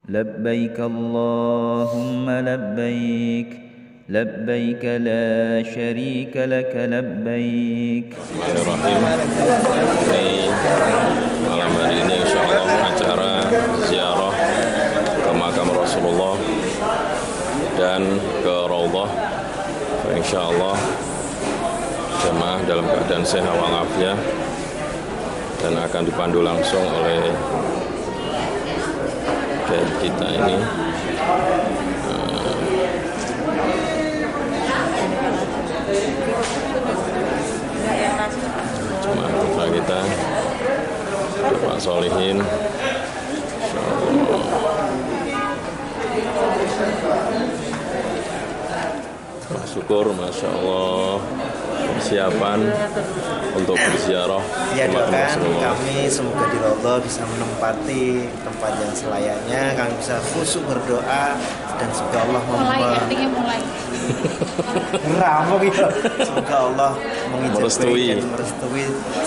لبيك اللهم لبيك لبيك لا شريك لك لبيك. Bismillahirrahmanirrahim. Ini malam hari ini insyaallah acara ziarah ke makam Rasulullah dan ke Raudhah. Insyaallah jemaah dalam keadaan sehat walafiat dan akan dipandu langsung oleh kiai kita ini. Jemaah putra kita Bapak Solihin, syukur, Masya Allah, persiapan untuk berziarah. Ya, doakan kami semoga di Raudhah bisa menempati tempat yang selayaknya, kami bisa khusyuk berdoa dan semoga Allah mulai. Rampok gitu. Semoga Allah merestui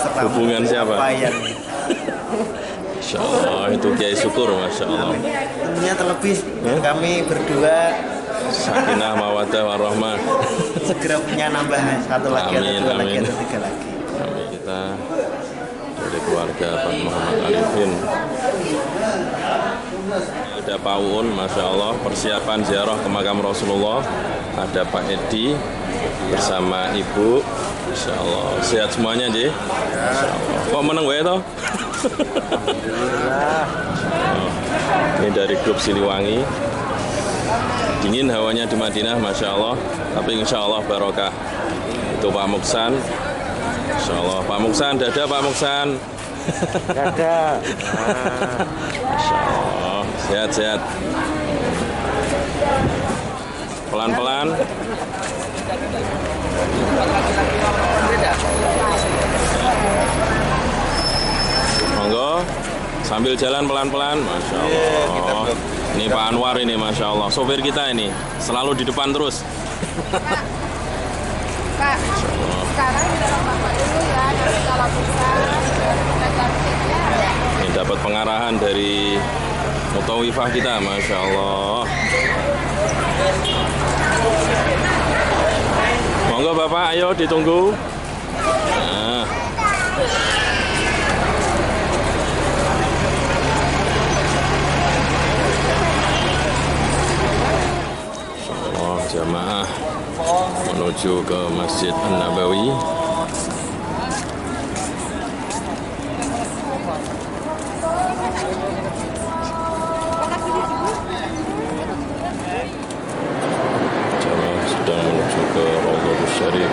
serta hubungan siapa? Apa yang Masya Allah, itu Kiai Syukur, Masya Allah. tentunya terlebih kami berdua Sakinah mawaddah warahmah. segera punya nambah satu lagi atau dua lagi atau tiga lagi. Kami kita dari keluarga Pak Muhammad Arifin. Ada Pak Uun, Masya Allah, persiapan ziarah ke makam Rasulullah. Ada Pak Edi bersama Ibu. Masya Allah, sehat semuanya, Ji? Masya Allah. Kok menang gue toh? Ini dari grup Siliwangi. Dingin hawanya di Madinah, Masya Allah, tapi insya Allah barokah. Itu Pak Muksan, Masya Allah. Pak Muksan, dadah Pak Muksan. Dadah. Masya Allah, sehat-sehat. Pelan-pelan. Monggo, sambil jalan pelan-pelan, Masya Allah. Ini Pak Anwar ini, Masya Allah, sopir kita ini, selalu di depan terus. Kak, sekarang di dalam bapak dulu ya, nanti kalau bisa kita gantinya. Ini dapat pengarahan dari Mutawifah kita, Masya Allah. Monggo Bapak, ayo ditunggu. Nah. Jamaah menuju ke Masjid An-Nabawi. Jamaah sedang menuju ke Raudhah Syarif.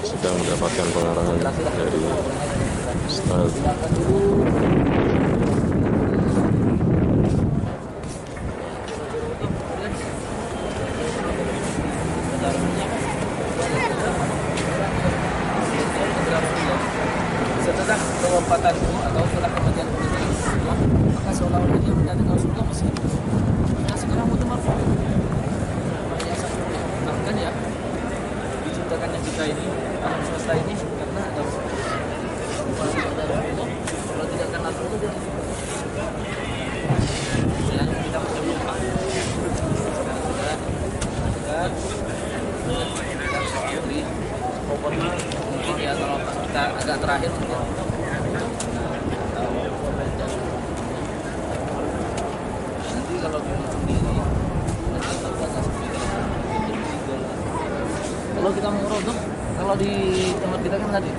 Sedang mendapatkan pengarahan dari Ustaz. Setelah kewafatanmu atau setelah kematian Rasulullah, maka seolah-olah dia mendatangi Rasulullah masih hidup. Maka segera mutamafid. Yang satu diungkapkan ya, diciptakannya kita ini, alam semesta ini karena ada Rasulullah. Kalau tidak ada Rasulullah, kalau tidak akan Rasulullah dia tidak. Kita mencoba sekarang mungkin ya kalau kita agak terakhir mungkin nanti kalau kita sendiri kalau kita mau Raudhah, kalau di tempat kita kan tadi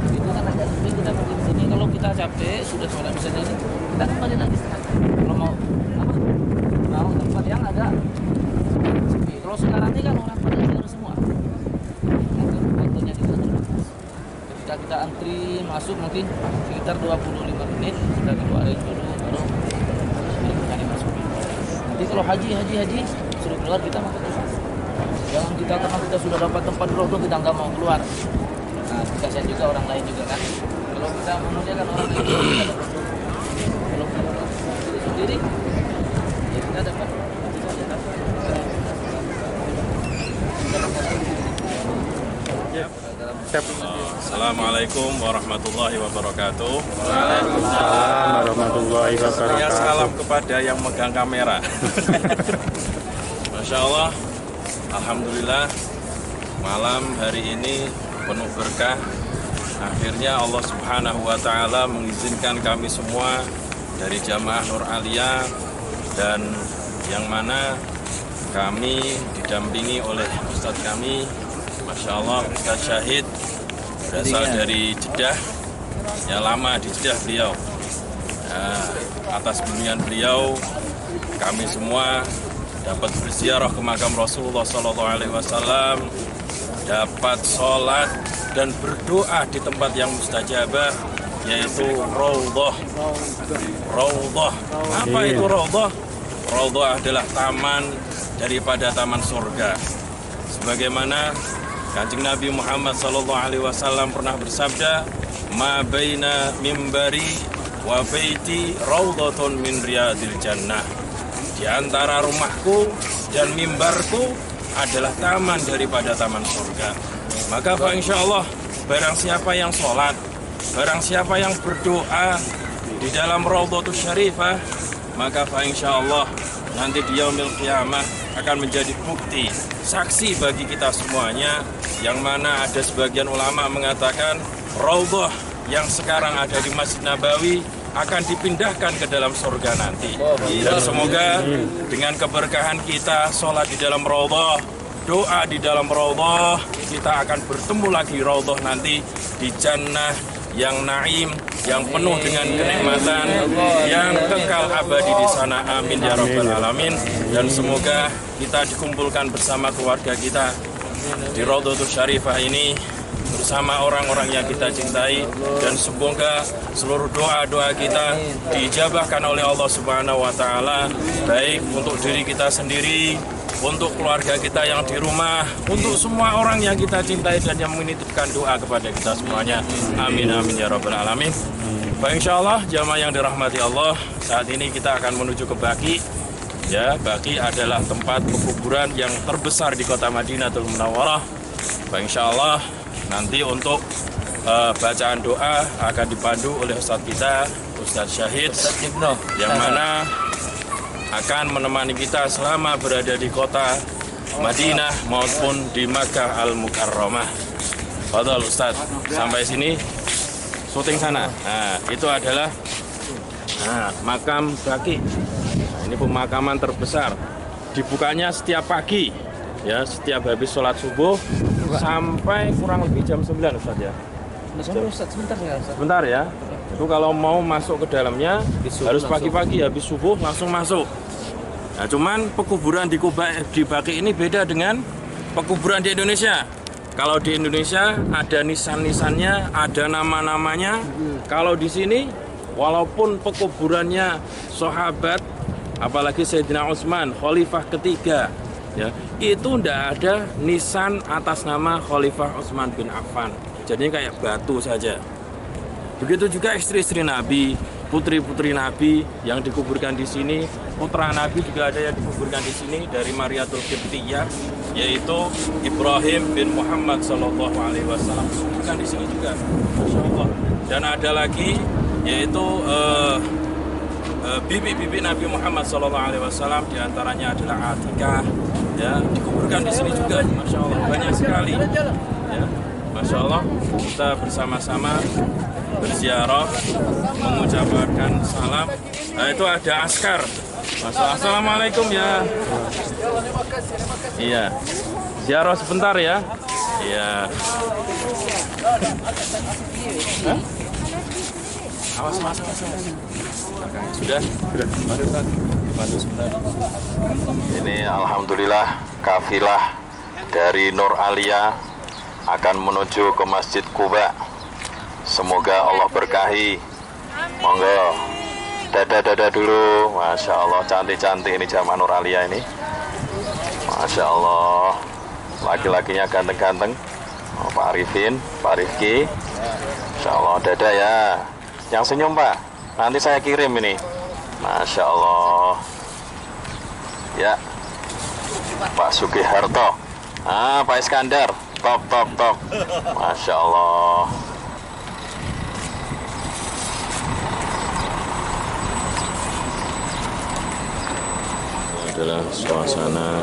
itu kan agak sepi, kita pergi ke sini. Kalau kita capek sudah sholat misalnya ini, kita kembali lagi sekarang. Kalau mau apa? Mau tempat yang agak sepi. Kalau sekarang ini kan orang pada tidur semua. Waktunya kita terbatas. Ketika kita antri masuk mungkin sekitar 25 menit sudah keluarin dulu baru kita masuk. Nanti kalau haji suruh keluar kita maka terus. Jangan kita karena kita sudah dapat tempat rodo kita nggak mau keluar. Nah, kasihan juga orang lain juga kan. Kalau kita memuliakan orang lain, kita dapat rodo. Kalau kita diri sendiri, ya kita dapat. Assalamualaikum warahmatullahi wabarakatuh. Waalaikumsalam warahmatullahi Ya, wabarakatuh. salam kepada yang megang kamera. Masya Allah, alhamdulillah, malam hari ini penuh berkah. Akhirnya Allah Subhanahu wa Ta'ala mengizinkan kami semua dari jamaah Nur Aliyah, dan yang mana kami didampingi oleh Ustadz kami, Masya Allah, Ustadz Syahid, berasal dari Jeddah, ya lama di Jeddah beliau. Nah, atas bimbingan beliau, kami semua dapat berziarah ke makam Rasulullah SAW, dapat sholat dan berdoa di tempat yang mustajabah, yaitu Raudhah. Raudhah. Apa itu Raudhah? Raudhah adalah taman daripada taman surga. Sebagaimana Kanjeng Nabi Muhammad SAW pernah bersabda, "Ma baina mimbari wa baiti raudhatun min riyadil jannah." Di antara rumahku dan mimbarku adalah taman daripada taman surga. Maka insya Allah, barang siapa yang sholat, barang siapa yang berdoa di dalam Raudhatus Syarifah, maka insya Allah nanti di yaumil qiyamah akan menjadi bukti, saksi bagi kita semuanya, yang mana ada sebagian ulama mengatakan Raudhah yang sekarang ada di Masjid Nabawi akan dipindahkan ke dalam surga nanti. Dan semoga dengan keberkahan kita sholat di dalam Raudhah, doa di dalam Raudhah, kita akan bertemu lagi Raudhah nanti di jannah yang naim, yang penuh dengan kenikmatan, yang kekal abadi di sana. Amin ya rabbal alamin. Dan semoga kita dikumpulkan bersama keluarga kita di Raudhatus Syarifah ini bersama orang-orang yang kita cintai, dan semoga seluruh doa-doa kita diijabahkan oleh Allah Subhanahu wa Ta'ala, baik untuk diri kita sendiri, untuk keluarga kita yang di rumah, untuk semua orang yang kita cintai dan yang menitipkan doa kepada kita semuanya. Amin amin ya rabbal alamin. Baik, insya Allah jamaah yang dirahmati Allah, saat ini kita akan menuju ke Baqi. Ya, Baqi adalah tempat pekuburan yang terbesar di kota Madinatul Munawwarah. Baik, insya Allah nanti untuk bacaan doa akan dipandu oleh Ustadz kita, Ustadz Syahid, yang mana akan menemani kita selama berada di kota Madinah maupun di Makkah Al-Mukarramah. Fadhal Ustadz, sampai sini syuting sana. Nah, itu adalah makam Baqi. Nah, ini pemakaman terbesar. Dibukanya setiap pagi, ya, setiap habis sholat subuh sampai kurang lebih jam 9, Ustadz ya. Sebentar ya, Ustadz. Sebentar ya. Itu kalau mau masuk ke dalamnya harus pagi-pagi habis subuh langsung masuk. Nah, cuman pekuburan di Baqi ini beda dengan pekuburan di Indonesia. Kalau di Indonesia ada nisan-nisannya, ada nama-namanya. Kalau di sini walaupun pekuburannya sahabat, apalagi Sayyidina Utsman, khalifah ketiga, ya, itu tidak ada nisan atas nama Khalifah Utsman bin Affan. Jadinya kayak batu saja. Begitu juga istri-istri Nabi, putri-putri Nabi yang dikuburkan di sini. Putra Nabi juga ada yang dikuburkan di sini dari Mariatul Qibtiyah, yaitu Ibrahim bin Muhammad sallallahu alaihi wasallam. Dikuburkan di sini juga, Masya Allah. Dan ada lagi yaitu bibi-bibi Nabi Muhammad sallallahu alaihi wasallam, diantaranya adalah Atikah, ya, dikuburkan di sini juga, Masya Allah, banyak sekali. Ya, Masya Allah, kita bersama-sama berziarah, mengucapkan salam. Nah, itu ada askar. Assalamualaikum ya. Iya. Ziarah sebentar ya. Iya. Hah? Awas. Sudah. Bantu sebentar. Ini alhamdulillah kafilah dari Nur Aliyah akan menuju ke Masjid Quba. Semoga Allah berkahi. Monggo. Dada dulu. Masya Allah, cantik-cantik ini jamaah Nur Aliyah ini. Masya Allah. laki-lakinya ganteng-ganteng. Oh, Pak Arifin, Pak Rifki. Insya Allah, dada ya. Yang senyum Pak, nanti saya kirim ini. Masya Allah. Ya, Pak Sugiharto. Pak Iskandar. Top. Masya Allah. Ini adalah suasana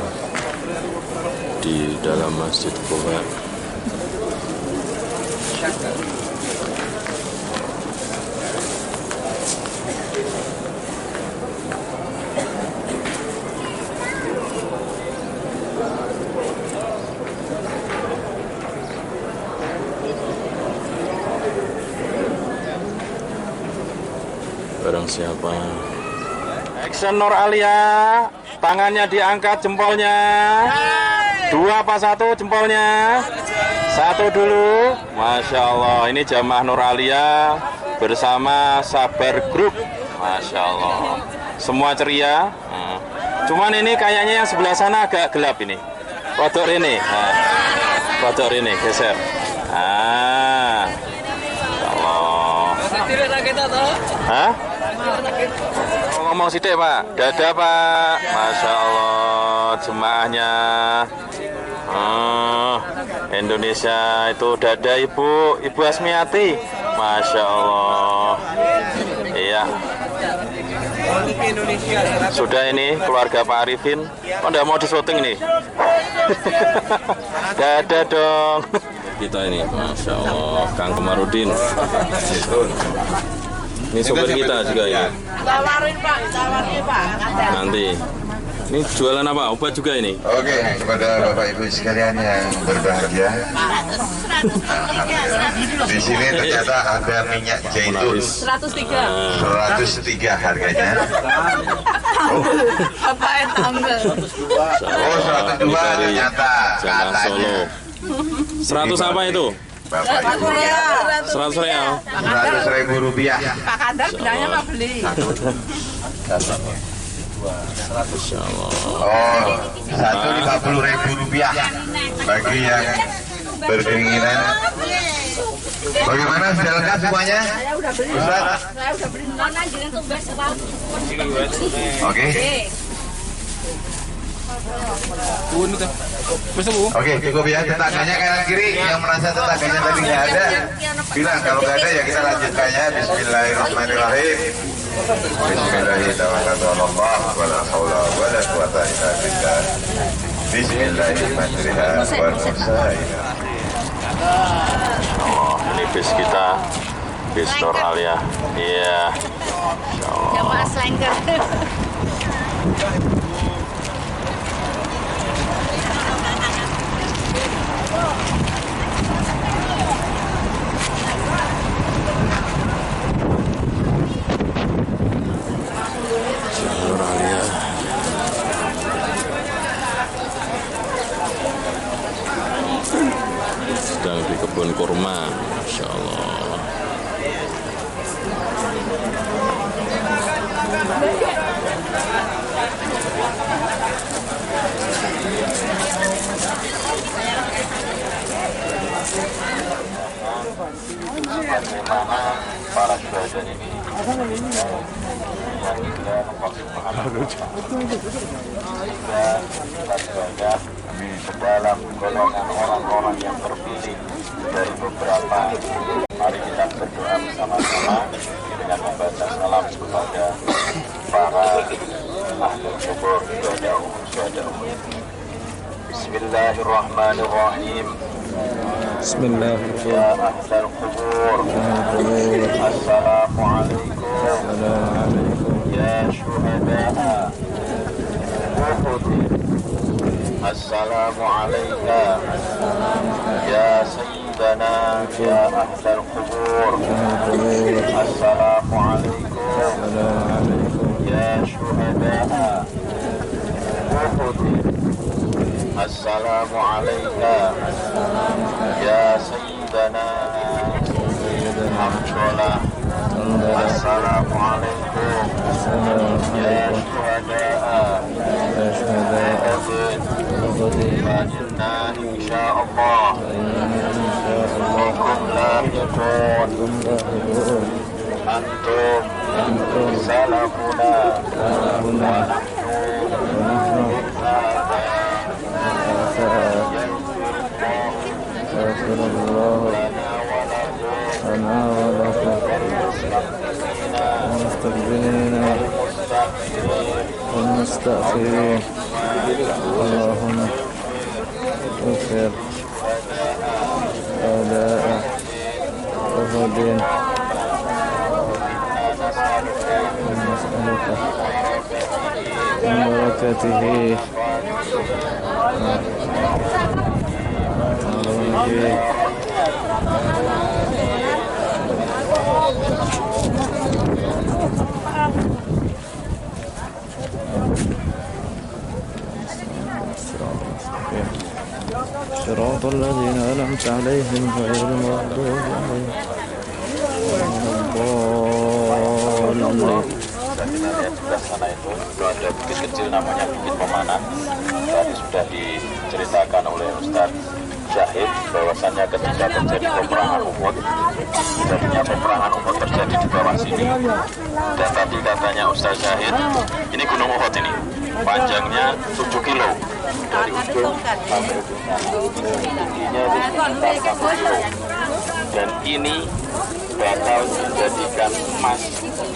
di dalam Masjid Quba. Barang siapa? Action Nur Alia, tangannya diangkat, jempolnya. 2 apa 1 jempolnya? 1 dulu. Masya Allah, ini jamaah Nur Alia bersama Sabar Group. Masya Allah, semua ceria. Cuman ini kayaknya yang sebelah sana agak gelap ini. Rodok ini, rodok ini geser. Masya Allah. Hah? Ngomong sidik Pak, dada Pak. Masya Allah, jemaahnya Indonesia itu dada Ibu Asmiati. Masya Allah. Iya. Sudah ini keluarga Pak Arifin. Oh, enggak mau disyuting nih. Dada dong. Kita ini, Masya Allah, Kang Komarudin. Ini sopir kita juga ya. Tawarin Pak, Nanti. Ini jualan apa? Obat juga ini? Oke, kepada Bapak Ibu sekalian yang berbahagia. Di sini ternyata ada minyak zaitun 103 harganya. Bapak yang tanggal. Oh, 102 ternyata katanya. 100 apa itu? Bapak Ibu, 100 real. 100.000 rupiah. Pak Kadar bilangnya nggak beli. Masya Allah. Oh, 150.000 rupiah bagi yang berkeinginan. Bagaimana, sudah lengkap semuanya? Ustaz? Saya udah beli nona jadi tumbas Oke. Oke, cukup ya. Tetangganya kanan kiri, yang merasa tetangganya tadi nggak ada, bilang kalau nggak ada ya kita lanjutkannya. Bismillahirrahmanirrahim. Oh, ini bis kita, bis Nur Alia. Iya. Jamaah Slengker. Nur Alia. Sedang di kebun kurma. Masya Allah. Para syuhada ini dalam golongan orang-orang yang terpilih dari beberapa. Mari kita berdoa bersama-sama dengan membaca salam kepada para ahli kubur, syuhada umum. Bismillahirrahmanirrahim. Bismillahirrahmanirrahim. Ya ahlal kubur, Assalamualaikum. Ya syuhada'a Uhud, Assalamualaikum. Ya sayyidana ya ahlal kubur, Assalamualaikum. Ya syuhada'a Uhud, Assalamualaikum. Ya sayyidana Hamdulillah, Assalamualaikum. Ya syuhada'a Uhud, Rahimun. Antum salafuna wa nahnu Rasulullah ana wa lakum mustaqbilina wa mustaghfirin Allahumma اغفر أعداء أحد ونسألك من بركته صراط الذين أنعمت عليهم غير المغضوب عليهم ولا الضالين. Kita lihat sebelah sana itu ada bukit kecil namanya Bukit Pemanan. Tadi sudah diceritakan oleh Ustaz Syahid bahwasannya ketika terjadi peperangan Uhud, terjadi di bawah sini. Dan tadi katanya Ustaz Syahid, ini Gunung Uhud ini, panjangnya 7 kilo dari ujung sampai ujung sana. Tingginya di sekitar 1 kilo. Dan ini bakal menjadikan emas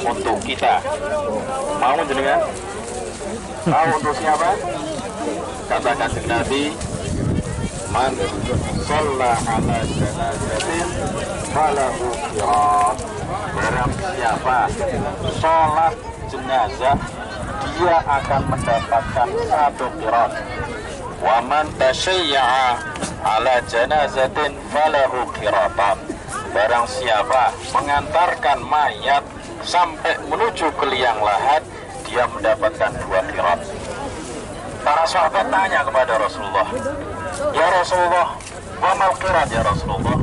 untuk kita. Mau jenengan? Mau untuk siapa? Katakan Nabi, man shalla ala janazatin falahu qirat. Barang siapa sholat jenazah, dia akan mendapatkan 1 qirat. Wa man tasyayya'a ala janazatin falahu qiratan. Barang siapa mengantarkan mayat sampai menuju ke liang lahat, dia mendapatkan 2 qirat. Para sahabat tanya kepada Rasulullah, ya Rasulullah, wa mal qirat ya Rasulullah?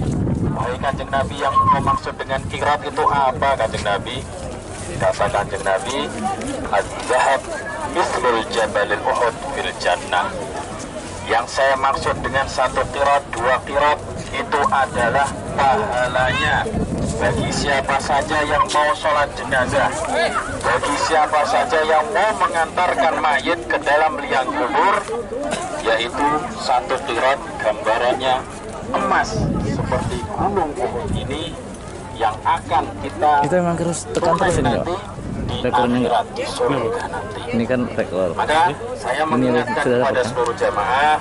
Wahai Kanjeng Nabi, yang maksud dengan qirat itu apa Kanjeng Nabi? Kata Kanjeng Nabi, az-zahab mislul jabalil Uhud fil jannah. Yang saya maksud dengan 1 qirat, 2 qirat itu adalah pahalanya bagi siapa saja yang mau sholat jenazah, bagi siapa saja yang mau mengantarkan mayit ke dalam liang kubur, yaitu 1 qirat gambarannya emas seperti gunung Uhud ini yang akan kita memang harus tekan terus ini Pak, rekornya enggak? di surga nanti. Ini kan rekor. Maka saya mengingatkan kepada seluruh jamaah,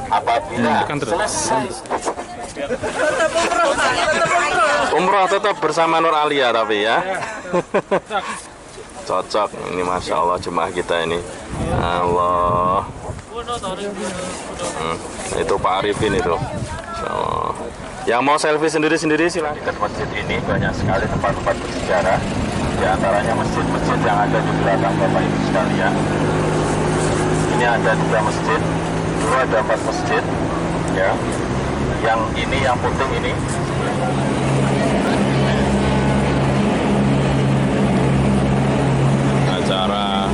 apabila selesai umroh tetap bersama Nur Alia tapi ya. Cocok ini, Masya Allah jemaah kita ini. Allah. Itu Pak Arifin itu. Masya Allah. Yang mau selfie sendiri-sendiri silakan. Di masjid ini banyak sekali tempat-tempat bersejarah. Di antaranya masjid-masjid yang ada di belakang Bapak Ibu sekalian. Ini ada 2 masjid, 2 ada 4 masjid, ya. Yang ini yang penting ini. Acara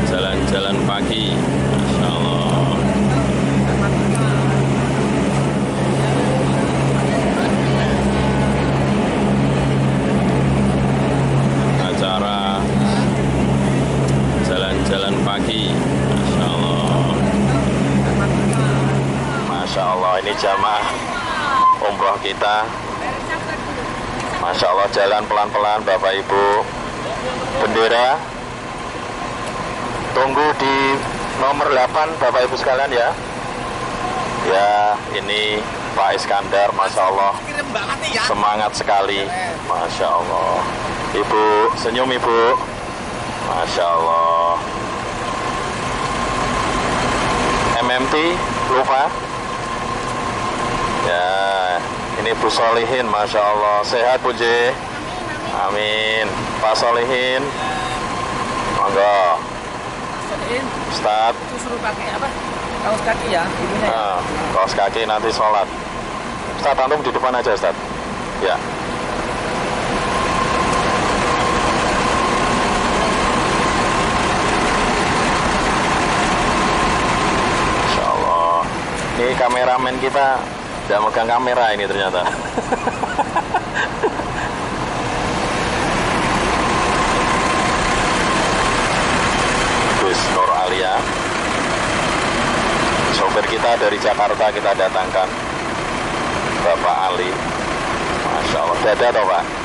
jalan-jalan pagi, Masya Allah. Acara jalan-jalan pagi, Masya Allah. Masya Allah, ini jamaah umroh kita. Masya Allah, jalan pelan-pelan Bapak Ibu. Bendera tunggu di nomor 8 Bapak Ibu sekalian ya. Ya, ini Pak Iskandar, Masya Allah, semangat sekali, Masya Allah. Ibu, senyum Ibu, Masya Allah. MMT, lupa. Ya, ini Bu Solihin, Masya Allah, sehat Bu J. Amin. Pak Solihin, monggo. Ustaz, Itu suruh pakai apa? Kaos kaki ya, ibunya. nah, kaos kaki nanti sholat. Ustaz, antum di depan aja Ustaz. Ya. Insya Allah. Ini kameramen kita Tidak megang kamera ini ternyata. Bus Nur Alia. Sopir kita dari Jakarta kita datangkan, Bapak Ali. Masya Allah, dada toh Pak?